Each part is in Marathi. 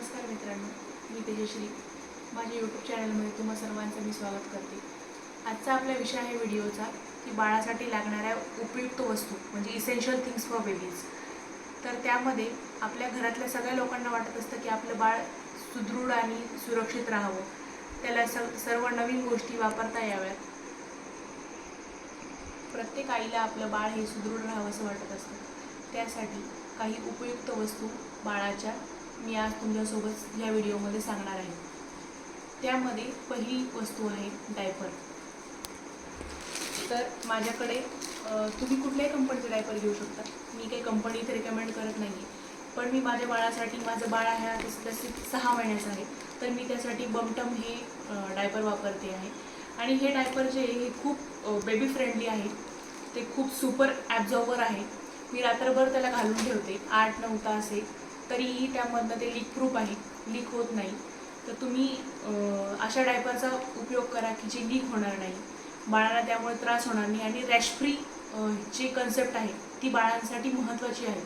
नमस्कार मित्रांनो, मी तेजश्री. माझ्या यूट्यूब चॅनलमध्ये तुम्हा सर्वांचं मी स्वागत करते. आजचा आपला विषय आहे व्हिडिओचा की बाळासाठी लागणाऱ्या उपयुक्त वस्तू म्हणजे इसेन्शियल थिंग्स फॉर बेबीज. तर त्यामध्ये आपल्या घरातल्या सगळ्या लोकांना वाटत असतं की आपलं बाळ सुदृढ आणि सुरक्षित राहावं, त्याला सर्व नवीन गोष्टी वापरता याव्यात. प्रत्येक आईला आपलं बाळ हे सुदृढ राहावं असं वाटत असतं. त्यासाठी काही उपयुक्त वस्तू बाळाच्या मी आज तुमच्यासोबत या व्हिडिओमध्ये सांगणार आहे. त्यामध्ये पहिली वस्तू आहे डायपर. तर माझ्याकडे तुम्ही कुठल्याही कंपनीचे डायपर घेऊ शकता. मी काही कंपनी इथे रिकमेंड करत नाही आहे, पण मी माझ्या बाळासाठी, माझं बाळ आहे तसे 6 महिन्याचं आहे, तर मी त्यासाठी बमटम हे डायपर वापरते आहे. आणि हे डायपर जे आहे हे खूप बेबी फ्रेंडली आहे. ते खूप सुपर ॲब्झॉर्बर आहे. मी रात्रभर त्याला घालून ठेवते 8-9 तास आहे, तरीही त्यामधनं ते लीक प्रूफ आहे, लीक होत नाही. तर तुम्ही अशा डायपरचा उपयोग करा की जे लीक होणार नाही, बाळाला त्यामुळे त्रास होणार नाही. आणि रॅश फ्री जी कन्सेप्ट आहे ती बाळांसाठी महत्त्वाची आहे.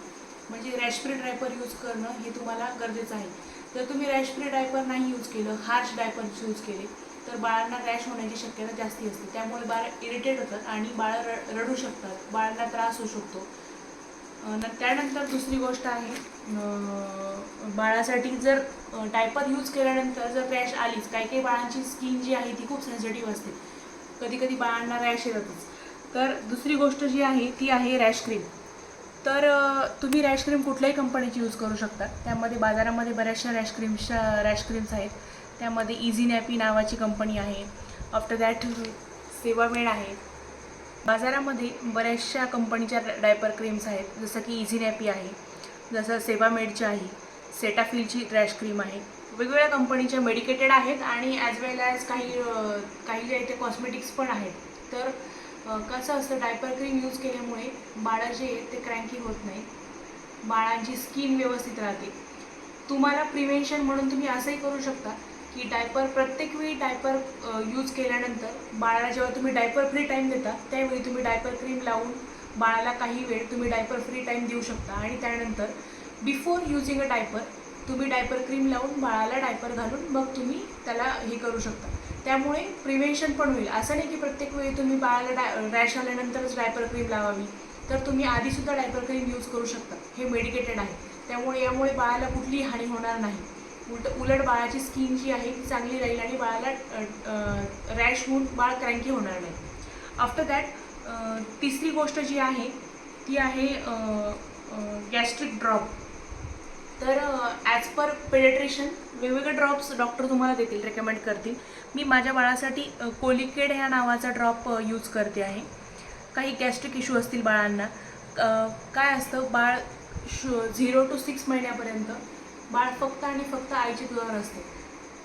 म्हणजे रॅश फ्री डायपर यूज करणं हे तुम्हाला गरजेचं आहे. जर तुम्ही रॅश फ्री डायपर नाही यूज केलं, हार्श डायपर्स यूज केले, तर बाळांना रॅश होण्याची शक्यता जास्ती असते. त्यामुळे बाळ इरिटेट होतात आणि बाळ रडू शकतात, बाळांना त्रास होऊ शकतो. त्यानंतर दुसरी गोष्ट आहे, बाळासाठी जर डायपर यूज केल्यानंतर जर रॅश आलीच, काही बाळांची स्किन जी आहे ती खूप सेन्सिटिव्ह असते, कधी कधी बाळांना रॅश येतातच. तर दुसरी गोष्ट जी आहे ती आहे रॅश क्रीम. तर तुम्ही रॅश क्रीम कुठल्याही कंपनीची यूज करू शकता. त्यामध्ये बाजारामध्ये बऱ्याचशा रॅश क्रीम्स आहेत. त्यामध्ये इझी नॅपी नावाची कंपनी आहे. आफ्टर दॅट सेवामेड आहे. बाजारामध्ये बऱ्याचशा कंपनीच्या डायपर क्रीम्स आहेत, जसं की इझी नॅपी आहे, जसं सेवामेडची आहे, सेटाफिलची रॅश क्रीम आहे. वेगवेगळ्या कंपनीच्या मेडिकेटेड आहेत आणि ॲज वेल ॲज काही जे इथे कॉस्मेटिक्स पण आहेत. तर कसं असतं, डायपर क्रीम यूज केल्यामुळे बाळं जे आहेत ते क्रँकी होत नाही, बाळांची स्किन व्यवस्थित राहते. तुम्हाला प्रिव्हेन्शन म्हणून तुम्ही असंही करू शकता की प्रत्येक वेळी डायपर यूज केल्यानंतर बाळाला जेव्हा तुम्ही डायपर फ्री टाईम देता त्यावेळी तुम्ही डायपर क्रीम लावून बाळाला काही वेळ तुम्ही डायपर फ्री टाईम देऊ शकता. आणि त्यानंतर बिफोर युजिंग अ डायपर तुम्ही डायपर क्रीम लावून बाळाला डायपर घालून मग तुम्ही त्याला हे करू शकता. त्यामुळे प्रिव्हेन्शन पण होईल. असं नाही की प्रत्येक वेळी तुम्ही बाळाला रॅश आल्यानंतरच डायपर क्रीम लावावी. तर तुम्ही आधीसुद्धा डायपर क्रीम यूज करू शकता. हे मेडिकेटेड आहे. त्यामुळे यामुळे बाळाला कुठलीही हानी होणार नाही. उलट बाळाची स्किन जी आहे ती चांगली राहील आणि बाळाला रॅश होऊन बाळ क्रँकी होणार नाही. आफ्टर दॅट तिसरी गोष्ट जी आहे ती आहे गॅस्ट्रिक ड्रॉप. तर ॲज पर पेडिट्रिशियन वेगवेगळे ड्रॉप्स डॉक्टर तुम्हाला देतील, रेकमेंड करतील. मी माझ्या बाळासाठी कोलिकेड ह्या नावाचा ड्रॉप यूज करते आहे. काही गॅस्ट्रिक इश्यू असतील बाळांना, काय असतं, बाळ 0 to 6 महिन्यापर्यंत बाळ फक्त आणि फक्त आईच्या दुधावर असते.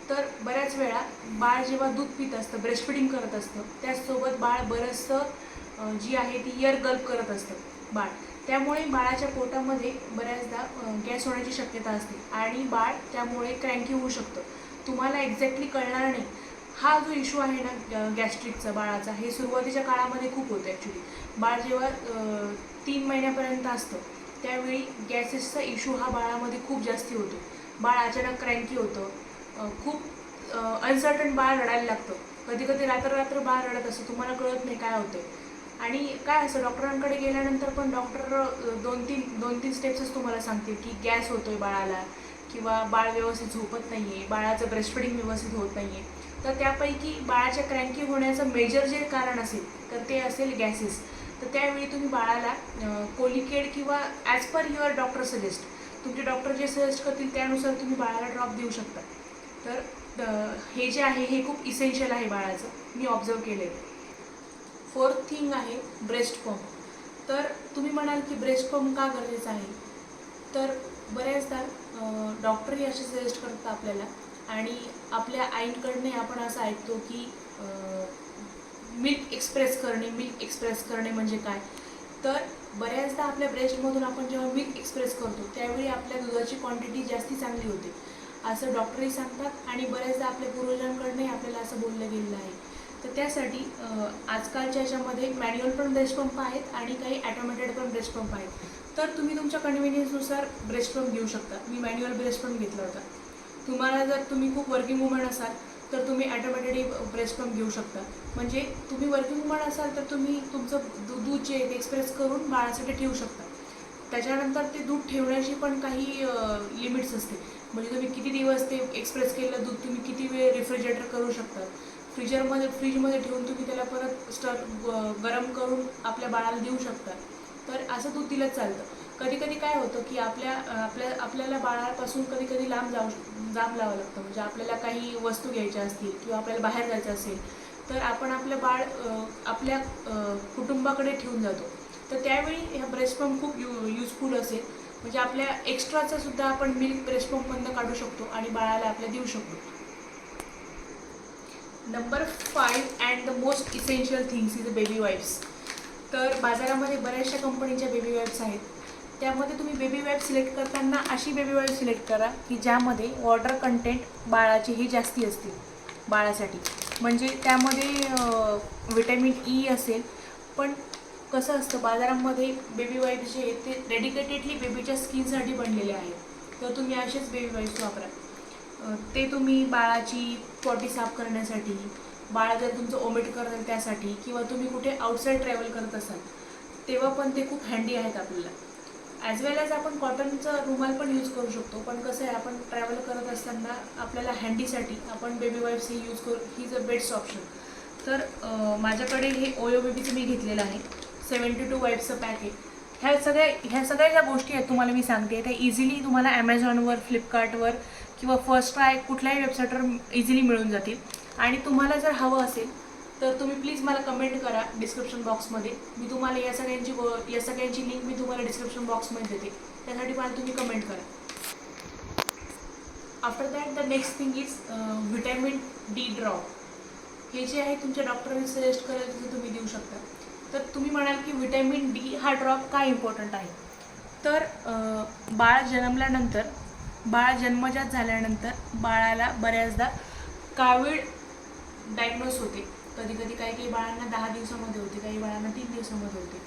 तर बऱ्याच वेळा बाळ जेव्हा दूध पित असतं, ब्रेस्टफिडिंग करत असतं, त्याचसोबत बाळ बरंचसं जी आहे ती इयर गल्प करत असतं बाळ. त्यामुळे बाळाच्या पोटामध्ये बऱ्याचदा गॅस होण्याची शक्यता असते आणि बाळ त्यामुळे क्रँकी होऊ शकतं. तुम्हाला एक्झॅक्टली कळणार नाही. हा जो इश्यू आहे ना गॅस्ट्रिकचा बाळाचा, हे सुरुवातीच्या काळामध्ये खूप होतं ॲक्च्युली. बाळ जेव्हा 3 महिन्यापर्यंत असतं त्यावेळी गॅसेसचा इश्यू हा बाळामध्ये खूप जास्ती होतो. बाळ अचानक क्रँकी होतं, खूप अनसर्टन बाळ रडायला लागतं. कधी कधी रात्र बाळ रडत असतं, तुम्हाला कळत नाही काय होतं. आणि काय असं, डॉक्टरांकडे गेल्यानंतर पण डॉक्टर 2-3 स्टेप्सच तुम्हाला सांगतील की गॅस होतोय बाळाला, किंवा बाळ व्यवस्थित झोपत नाही आहे, बाळाचं ब्रेस्टफिडिंग व्यवस्थित होत नाही आहे. तर त्यापैकी बाळाच्या क्रँकी होण्याचं मेजर जे कारण असेल तर ते असेल गॅसेस. तर त्यावेळी तुम्ही बाळाला कोलिकेड किंवा as per your doctor suggest, तुमचे डॉक्टर जे सजेस्ट करतील त्यानुसार तुम्ही बाळाला ड्रॉप देऊ शकता. तर हे जे आहे हे खूप इसेन्शियल आहे बाळाचं, मी ऑब्झर्व केलं आहे. 4th थिंग आहे ब्रेस्ट पंप. तर तुम्ही म्हणाल की ब्रेस्ट पंप का गरजेचा आहे. तर बऱ्याचदा डॉक्टरही असे सजेस्ट करतात आपल्याला, आणि आपल्या आईंकडने आपण असं ऐकतो की मिल्क एक्सप्रेस करणे म्हणजे काय. तर बऱ्याचदा आपल्या ब्रेस्टमधून आपण जेव्हा मिल्क एक्सप्रेस करतो त्यावेळी आपल्या दुधाची क्वांटिटी जास्ती चांगली होते असं डॉक्टरही सांगतात. आणि बऱ्याचदा आपल्या पूर्वजांकडनंही आपल्याला असं बोललं गेलेलं आहे. तर त्यासाठी आजकालच्या याच्यामध्ये मॅन्युअल पण ब्रेस्ट पंप आहेत आणि काही ॲटोमॅटेड पण ब्रेस्ट पंप आहेत. तर तुम्ही तुमच्या कन्व्हिनियन्सनुसार ब्रेस्ट पंप घेऊ शकता. मी मॅन्युअल ब्रेस्ट पंप घेतला होता. तुम्हाला जर तुम्ही खूप वर्किंग वुमन असाल तर तुम्ही ॲटोमॅटिकली ब्रेस्ट पंप घेऊ शकता. म्हणजे तुम्ही वर्किंग वुमन असाल तर तुम्ही तुमचं दूध जे आहे ते एक्सप्रेस करून बाळासाठी ठेवू शकता. त्याच्यानंतर ते दूध ठेवण्याची पण काही लिमिट्स असते. म्हणजे तुम्ही किती दिवस ते एक्सप्रेस केलेलं दूध तुम्ही किती वेळ रेफ्रिजरेटर करू शकता. फ्रीजमध्ये ठेवून तुम्ही त्याला परत गरम करून आपल्या बाळाला देऊ शकता. तर असं दूध दिलंच चालतं. कधी कधी काय होतं की आपल्याला बाळापासून कधी कधी लांब लावावं लागतं. म्हणजे आपल्याला काही वस्तू घ्यायच्या असतील किंवा आपल्याला बाहेर जायचं असेल तर आपण आपलं बाळ आपल्या कुटुंबाकडे ठेवून जातो. तर त्यावेळी हा ब्रेस्ट पंप खूप युजफुल असेल. म्हणजे आपल्या एक्स्ट्राचा सुद्धा आपण मिल्क ब्रेस्ट पंपमधनं काढू शकतो आणि बाळाला आपल्या देऊ शकतो. Number 5 and the most essential things is baby wipes. तर बाजारामध्ये बऱ्याचशा कंपनीच्या बेबी वाईप्स आहेत. त्यामध्ये तुम्ही बेबी वाईप सिलेक्ट करताना अशी बेबी वाईप सिलेक्ट करा की ज्यामध्ये वॉटर कंटेंट बाळाचे हे जास्ती असतील बाळासाठी. म्हणजे त्यामध्ये विटॅमिन ई असेल. पण कसं असतं बाजारामध्ये बेबी वाईप्स जे आहेत ते डेडिकेटेडली बेबीच्या स्किनसाठी बनलेले आहेत. तर तुम्ही असेच बेबी वाईप्स वापरा. ते तुम्ही बाळाची पॉटी साफ करण्यासाठी, बाळ जर तुमचं ओमिट करत त्यासाठी, किंवा तुम्ही कुठे आउटसाईड ट्रॅव्हल करत असाल तेव्हा पण ते खूप हँडी आहेत आपल्याला. ॲज वेल ॲज आपण कॉटनचा रुमाल पण यूज करू शकतो. पण कसं आहे आपण ट्रॅव्हल करत असताना आपल्याला हँडीसाठी आपण बेबी वाईप्स हे यूज करू. He is a best option. तर माझ्याकडे हे ओयो बेबीचं मी घेतलेलं आहे. 72 वाईप्सचं पॅक आहे. ह्या सगळ्या ज्या गोष्टी आहेत तुम्हाला मी सांगते त्या इझिली तुम्हाला ॲमेझॉनवर, फ्लिपकार्टवर किंवा फर्स्ट ट्राय कुठल्याही वेबसाईटवर इझिली मिळून जातील. आणि तुम्हाला जर हवं असेल तर तुम्ही प्लीज मला कमेंट करा डिस्क्रिप्शन बॉक्समध्ये. मी तुम्हाला या सगळ्यांची लिंक मी तुम्हाला डिस्क्रिप्शन बॉक्समध्ये देते. त्यासाठी मला तुम्ही कमेंट करा. After that the next thing is vitamin D drop. हे जे आहे तुमच्या डॉक्टरांनी सजेस्ट करेल तसं तुम्ही देऊ शकता. तर तुम्ही म्हणाल की व्हिटॅमिन डी हा ड्रॉप का इम्पॉर्टंट आहे. तर बाळ जन्मल्यानंतर, बाळ जन्मजात झाल्यानंतर बाळाला बऱ्याचदा कावीळ डायग्नोस होते. कधी कधी काही बाळांना 10 दिवसामध्ये होते, काही बाळांना 3 दिवसामध्ये होते.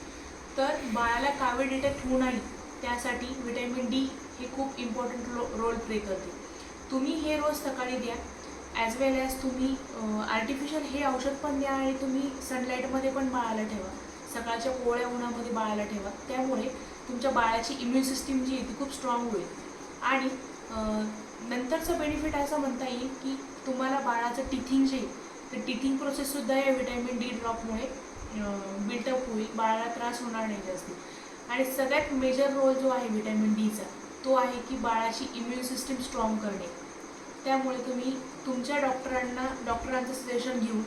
तर बाळाला कावीळ डिटेक्ट होऊ नये त्यासाठी व्हिटॅमिन डी हे खूप इम्पॉर्टंट रोल प्ले करते. तुम्ही हे रोज सकाळी द्या. ॲज वेल ॲज तुम्ही आर्टिफिशियल हे औषध पण द्या आणि तुम्ही सनलाईटमध्ये पण बाळाला ठेवा. सकाळच्या कोवळ्या उन्हामध्ये बाळाला ठेवा. त्यामुळे तुमच्या बाळाची इम्युन सिस्टीम जी आहे ती खूप स्ट्रॉंग होईल. आणि नंतरचं बेनिफिट असं म्हणता येईल की तुम्हाला बाळाचं टिथिंग जे आहे ते टिथिंग प्रोसेससुद्धा या व्हिटॅमिन डी ड्रॉपमुळे बिल्टअप होईल. बाळाला त्रास होणार नाही जास्त. आणि सगळ्यात मेजर रोल जो आहे व्हिटॅमिन डीचा तो आहे की बाळाची इम्युन सिस्टीम स्ट्रॉंग करणे. त्यामुळे तुम्ही तुमच्या डॉक्टरांचं सजेशन घेऊन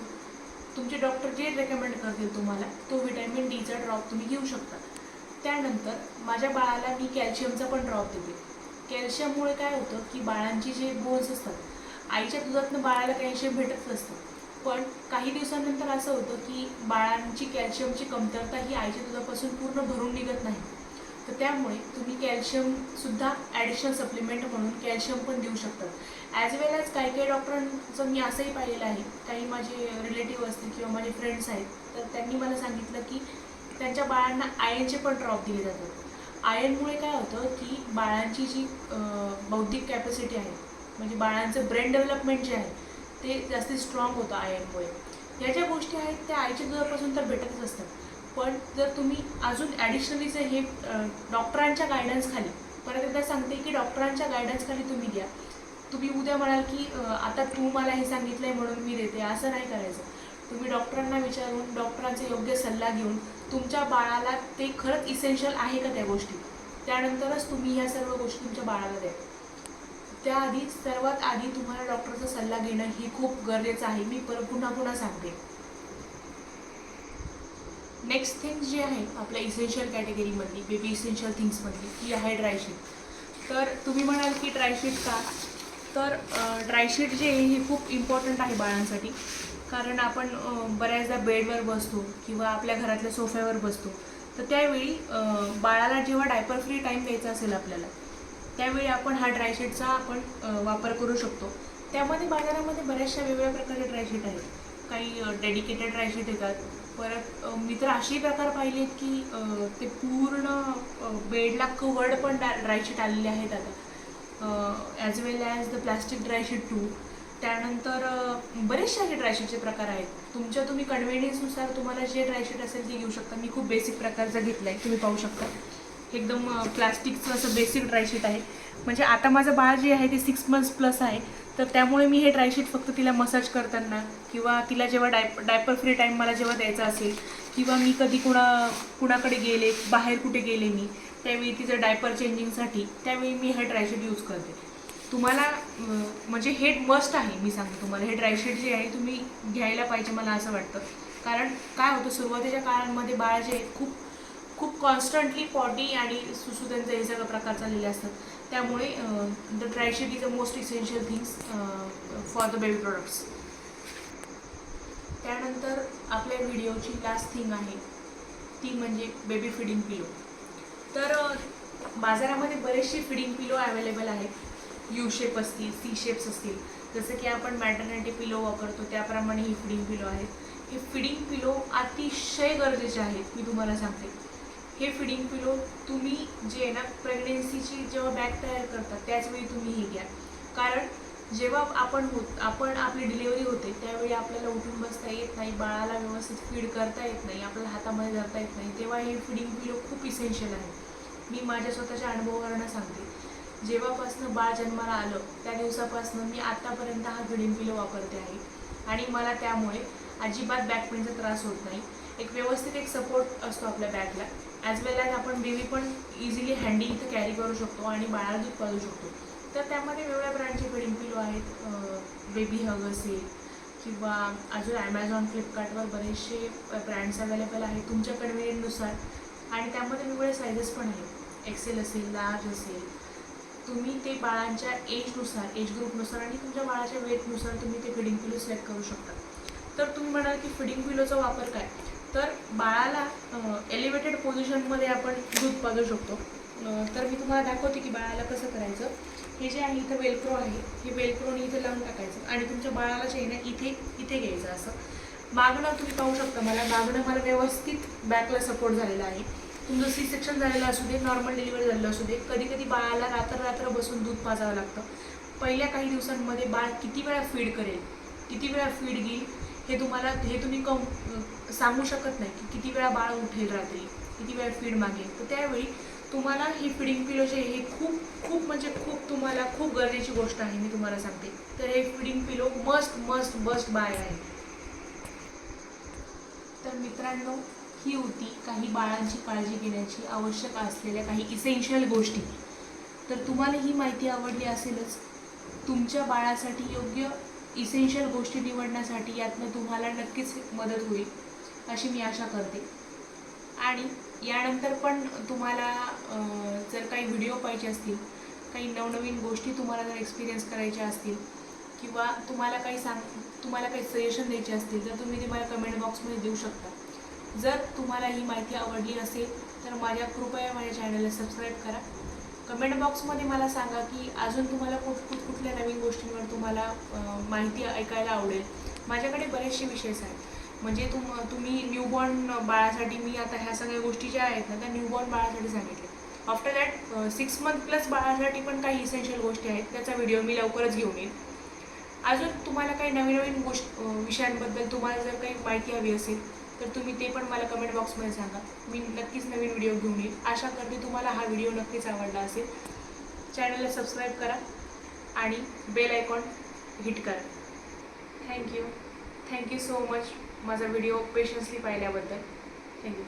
तुमचे डॉक्टर जे रेकमेंड करतील तुम्हाला तो व्हिटॅमिन डीचा ड्रॉप तुम्ही घेऊ शकता. त्यानंतर माझ्या बाळाला मी कॅल्शियमचा पण ड्रॉप देते. कॅल्शियममुळे काय होतं की बाळांची जे बोन्स असतात, आईच्या दुधातनं बाळाला कॅल्शियम भेटत असतं. पण काही दिवसानंतर असं होतं की बाळांची कॅल्शियमची कमतरता ही आईच्या दुधापासून पूर्ण भरून निघत नाही. तर त्यामुळे तुम्ही कॅल्शियमसुद्धा ॲडिशनल सप्लिमेंट म्हणून कॅल्शियम पण देऊ शकतात. ॲज वेल ॲज काही डॉक्टरांचं मी असंही पाहिलेलं आहे, काही माझे रिलेटिव्ह असतील किंवा माझे फ्रेंड्स आहेत तर त्यांनी मला सांगितलं की त्यांच्या बाळांना आयर्नचे पण ड्रॉप दिले जातात. आयर्नमुळे काय होतं की बाळांची जी बौद्धिक कॅपॅसिटी आहे, म्हणजे बाळांचं ब्रेन डेव्हलपमेंट जे आहे ते जास्त स्ट्रॉंग होतं आयर्नमुळे. ह्या ज्या गोष्टी आहेत त्या आईच्या दुधापासून तर भेटतच असतात. पण जर तुम्ही अजून ॲडिशनलीचं हे डॉक्टरांच्या गायडन्सखाली, परत एकदा सांगते की डॉक्टरांच्या गायडन्सखाली तुम्ही द्या. तुम्ही उद्या म्हणाल की आता तू मला हे सांगितलं आहे म्हणून मी देते, असं नाही करायचं. तुम्ही डॉक्टरांना विचारून डॉक्टरांचा योग्य सल्ला घेऊन तुमच्या बाळाला ते खरंच इसेन्शियल आहे का त्या गोष्टी, त्यानंतरच तुम्ही ह्या सर्व गोष्टी तुमच्या बाळाला द्या. त्याआधी सर्वात आधी तुम्हाला डॉक्टरचा सल्ला घेणं हे खूप गरजेचं आहे. मी पुन्हा सांगते. नेक्स्ट थिंग जी आहे आपल्या इसेन्शियल कॅटेगरीमधली, बेबी इसेन्शियल थिंग्समधली, ती आहे ड्रायशीट. तर तुम्ही म्हणाल की ड्रायशीट का. तर ड्रायशीट जे आहे हे खूप इम्पॉर्टंट आहे बाळांसाठी. कारण आपण बऱ्याचदा बेडवर बसतो किंवा आपल्या घरातल्या सोफ्यावर बसतो. तर त्यावेळी बाळाला जेव्हा डायपर फ्री टाईम द्यायचा असेल आपल्याला त्यावेळी आपण हा ड्रायशीटचा आपण वापर करू शकतो. त्यामध्ये बाजारामध्ये बऱ्याचशा वेगवेगळ्या प्रकारचे ड्रायशीट आहेत. काही डेडिकेटेड ड्रायशीट येतात. परत मी तर असेही प्रकार पाहिले आहेत की ते पूर्ण बेडला कवर्ड पण ड्रायशीट आलेले आहेत आता. As well as the plastic dry sheet too. त्यानंतर बरेचसे असे ड्रायशीटचे प्रकार आहेत. तुम्ही कन्व्हिनियन्सनुसार तुम्हाला जे ड्रायशीट असेल ते घेऊ शकता. मी खूप बेसिक प्रकारचं घेतलं आहे, तुम्ही पाहू शकता. एकदम प्लास्टिकचं असं बेसिक ड्रायशीट आहे. म्हणजे आता माझं बाळ जे आहे ते 6 months प्लस आहे, तर त्यामुळे मी हे ड्रायशीट फक्त तिला मसाज करताना किंवा तिला जेव्हा डायपर फ्री टाईम मला जेव्हा द्यायचा असेल किंवा मी कधी कुणाकडे गेले, बाहेर कुठे गेले मी, त्यावेळी तिचं डायपर चेंजिंगसाठी त्यावेळी मी हे ड्रायशीट यूज करते. तुम्हाला म्हणजे हे मस्ट आहे. मी सांगते तुम्हाला हे ड्रायशीट जे आहे तुम्ही घ्यायला पाहिजे मला असं वाटतं. कारण काय होतं, सुरुवातीच्या काळांमध्ये बाळ जे खूप कॉन्स्टंटली पॉटी आणि सुसू त्यांचं हे सगळं प्रकार चाललेले असतात. त्यामुळे the dry sheet is a most essential things for the baby products. त्यानंतर आपल्या व्हिडिओची लास्ट थिंग आहे ती म्हणजे बेबी फिडिंग पिलो. तर बाजारामध्ये बरेचसे फिडिंग पिलो अवेलेबल आहेत. यू शेप असतील, सी शेप्स असतील. जसं की आपण मॅटर्निटी पिलो वापरतो त्याप्रमाणे ही फिडिंग पिलो आहेत. हे फिडिंग पिलो अतिशय गरजेचे आहेत. मी तुम्हाला सांगते, हे फिडिंग पिलो तुम्ही जे आहे ना प्रेग्नेन्सीची जेव्हा बॅग तयार करतात त्याचवेळी तुम्ही हे घ्या. कारण जेव्हा आपण आपली डिलिव्हरी होते त्यावेळी आपल्याला उठून बसता येत नाही, बाळाला व्यवस्थित फीड करता येत नाही, आपल्याला हातामध्ये धरता येत नाही, तेव्हा हे फिडिंग पिलो खूप इसेन्शियल आहे. मी माझ्या स्वतःच्या अनुभवावरून सांगते. जेव्हापासनं बाळ जन्माला आलं त्या दिवसापासून मी आत्तापर्यंत हा फिडिंग पिलो वापरते आहे आणि मला त्यामुळे अजिबात बॅक पेनचा त्रास होत नाही. एक व्यवस्थित एक सपोर्ट असतो आपल्या बॅकला. ॲज वेल ॲज आपण बेबी पण इझिली हँडी इथं कॅरी करू शकतो आणि बाळाला दूध पाजू शकतो. तर त्यामध्ये वेगवेगळ्या ब्रँडचे फिडिंग पिलो आहेत. बेबी हग असेल किंवा अजून ॲमेझॉन, फ्लिपकार्टवर बरेचसे ब्रँड्स अवेलेबल आहेत तुमच्या कन्व्हिनियंटनुसार. आणि त्यामध्ये वेगवेगळे सायझेस पण आहेत. एक्सेल असेल, लार्ज असेल. तुम्ही ते बाळांच्या एजनुसार, एज ग्रुपनुसार आणि तुमच्या बाळाच्या वेटनुसार तुम्ही ते फिडिंग पिलो सिलेक्ट करू शकता. तर तुम्ही म्हणाल की फिडिंग पिलोचा वापर काय, तर बाळाला एलिव्हेटेड पोझिशनमध्ये आपण दूध पाजू शकतो. तर मी तुम्हाला दाखवते की बाळाला कसं करायचं. हे जे आहे इथं वेलक्रो आहे, हे वेलक्रोने इथं लावून टाकायचं आणि तुमच्या बाळाला जे आहे ना इथे घ्यायचं. असं मागणं तुम्ही पाहू शकता, मागणं मला व्यवस्थित बॅकला सपोर्ट झालेला आहे. तुमचं सी सेक्शन झालेलं असू दे, नॉर्मल डिलिव्हरी झालेलं असू दे, कधी बाळाला रात्र बसून दूध पाजावं लागतं. पहिल्या काही दिवसांमध्ये बाळ किती वेळा फीड करेल, किती वेळा फीड घेईल हे तुम्ही सांगू शकत नाही की किती वेळा बाळ उठेल रात्री, किती वेळा फीड मागेल. तर त्यावेळी तुम्हाला ही फिडिंग पिलो जे हे खूप म्हणजे तुम्हाला खूप गरजेची गोष्ट आहे. मी तुम्हाला सांगते, तर हे फिडिंग पिलो मस्ट बाय आहे. तर मित्रांनो, ही होती काही बाळांची काळजी घेण्याची आवश्यक असलेल्या काही इसेन्शियल गोष्टी. तर तुम्हाला ही माहिती आवडली असेलच. तुमच्या बाळासाठी योग्य इसेन्शियल गोष्टी निवडण्यासाठी यातनं तुम्हाला नक्कीच मदत होईल अशी मी आशा करते. आणि यानंतर पण तुम्हाला जर काही व्हिडिओ पाहिजे असतील, काही नवनवीन गोष्टी तुम्हाला जर एक्सपिरियन्स करायच्या असतील किंवा तुम्हाला काही सजेशन द्यायचे असतील तर तुम्ही ते मला कमेंट बॉक्समध्ये देऊ शकता. जर तुम्हाला ही माहिती आवडली असेल तर कृपया माझ्या चॅनलला सबस्क्राईब करा. कमेंट बॉक्समध्ये मला सांगा की अजून तुम्हाला कुठल्या नवीन गोष्टींवर तुम्हाला माहिती ऐकायला आवडेल. माझ्याकडे बरेचसे विषयच आहेत. म्हणजे तुम्ही न्यूबॉर्न बाळासाठी मी आता ह्या सगळ्या गोष्टी ज्या आहेत ना त्या न्यूबॉर्न बाळासाठी सांगितले. आफ्टर दॅट 6 month प्लस बाळासाठी पण काही इसेन्शियल गोष्टी आहेत, त्याचा व्हिडिओ मी लवकरच घेऊन येईन. अजून तुम्हाला काही नवीन विषयांबद्दल तुम्हाला जर काही माहिती हवी असेल तर तुम्ही ते पण मला कमेंट बॉक्समध्ये सांगा. मी नक्कीच नवीन व्हिडिओ घेऊन येईल. आशा करते तुम्हाला हा व्हिडिओ नक्कीच आवडला असेल. चॅनलला सबस्क्राईब करा आणि बेल आयकॉन हिट करा. थँक्यू सो मच माझा व्हिडिओ पेशन्सली पाहिल्याबद्दल. थँक्यू.